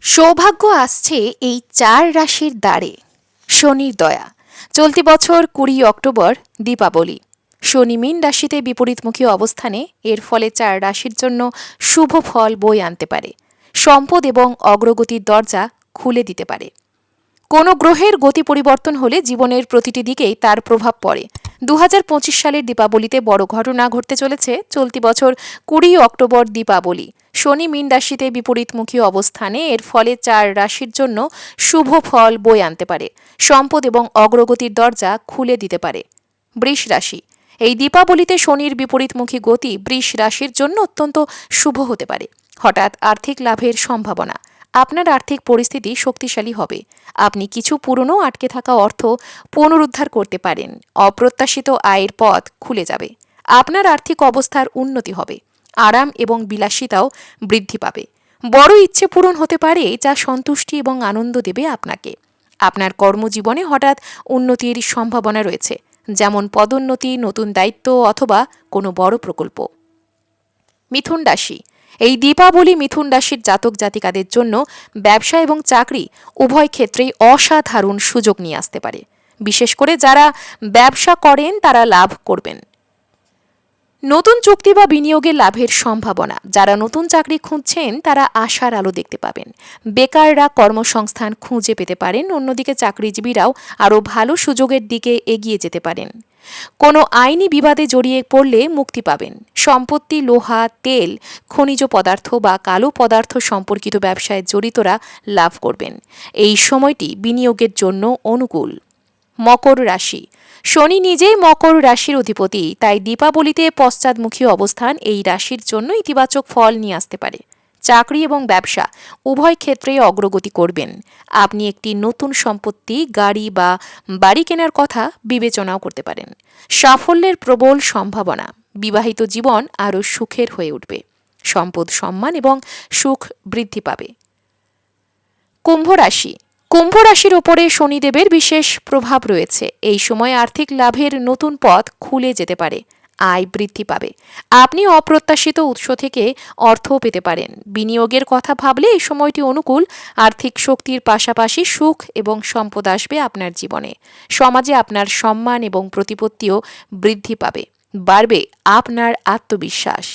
সৌভাগ্য আসছে এই ৪ রাশির দ্বারে। শনির দয়া। চলতি বছর ২০ অক্টোবর দীপাবলি। শনি মীন রাশিতে বিপরীতমুখী অবস্থানে, এর ফলে ৪ রাশির জন্য শুভ ফল বয়ে আনতে পারে। সম্পদ এবং অগ্রগতির দরজা খুলে দিতে পারে। কোনো গ্রহের গতি পরিবর্তন হলে জীবনের প্রতিটি দিকেই তার প্রভাব পড়ে। ২০২৫ সালের দীপাবলিতে বড় ঘটনা ঘটতে চলেছে। চলতি বছর ২০ অক্টোবর দীপাবলি। শনি মীন রাশিতে বিপরীতমুখী অবস্থানে, এর ফলে ৪ রাশির জন্য শুভ ফল বয়ে আনতে পারে। সম্পদ এবং অগ্রগতির দরজা খুলে দিতে পারে। বৃষ রাশি। এই দীপাবলিতে শনির বিপরীতমুখী গতি বৃষ রাশির জন্য অত্যন্ত শুভ হতে পারে। হঠাৎ আর্থিক লাভের সম্ভাবনা। আপনার আর্থিক পরিস্থিতি শক্তিশালী হবে। আপনি কিছু পুরনো আটকে থাকা অর্থ পুনরুদ্ধার করতে পারেন। অপ্রত্যাশিত আয়ের পথ খুলে যাবে। আপনার আর্থিক অবস্থার উন্নতি হবে। আরাম এবং বিলাসিতাও বৃদ্ধি পাবে। বড় ইচ্ছে পূরণ হতে পারে, যা সন্তুষ্টি এবং আনন্দ দেবে আপনাকে। আপনার কর্মজীবনে হঠাৎ উন্নতির সম্ভাবনা রয়েছে, যেমন পদোন্নতি, নতুন দায়িত্ব অথবা কোনো বড় প্রকল্প। মিথুন রাশি। এই দীপাবলি মিথুন রাশির জাতক জাতিকাদের জন্য ব্যবসা এবং চাকরি উভয় ক্ষেত্রেই অসাধারণ সুযোগ নিয়ে আসতে পারে। বিশেষ করে যারা ব্যবসা করেন তারা লাভ করবেন। নতুন চুক্তি বা বিনিয়োগের লাভের সম্ভাবনা। যারা নতুন চাকরি খুঁজছেন তারা আশার আলো দেখতে পাবেন। বেকাররা কর্মসংস্থান খুঁজে পেতে পারেন। অন্যদিকে চাকরিজীবীরাও আরও ভালো সুযোগের দিকে এগিয়ে যেতে পারেন। কোনো আইনি বিবাদে জড়িয়ে পড়লে মুক্তি পাবেন। সম্পত্তি, লোহা, তেল, খনিজ পদার্থ বা কালো পদার্থ সম্পর্কিত ব্যবসায় জড়িতরা লাভ করবেন। এই সময়টি বিনিয়োগের জন্য অনুকূল। মকর রাশি। শনি নিজেই মকর রাশির অধিপতি, তাই দীপাবলিতে পশ্চাৎমুখী অবস্থান এই রাশির জন্য ইতিবাচক ফল নিয়ে আসতে পারে। চাকরি এবং ব্যবসা উভয় ক্ষেত্রেই অগ্রগতি করবেন। আপনি একটি নতুন সম্পত্তি, গাড়ি বা বাড়ি কেনার কথা বিবেচনাও করতে পারেন। সাফল্যের প্রবল সম্ভাবনা। বিবাহিত জীবন আরও সুখের হয়ে উঠবে। সম্পদ, সম্মান এবং সুখ বৃদ্ধি পাবে। কুম্ভ রাশি। কুম্ভ রাশির ওপরে শনিদেবের বিশেষ প্রভাব রয়েছে। এই সময় আর্থিক লাভের নতুন পথ খুলে যেতে পারে। আয় বৃদ্ধি পাবে। আপনি অপ্রত্যাশিত উৎস থেকে অর্থও পেতে পারেন। বিনিয়োগের কথা ভাবলে এই সময়টি অনুকূল। আর্থিক শক্তির পাশাপাশি সুখ এবং সম্পদ আসবে আপনার জীবনে। সমাজে আপনার সম্মান এবং প্রতিপত্তিও বৃদ্ধি পাবে। বাড়বে আপনার আত্মবিশ্বাস।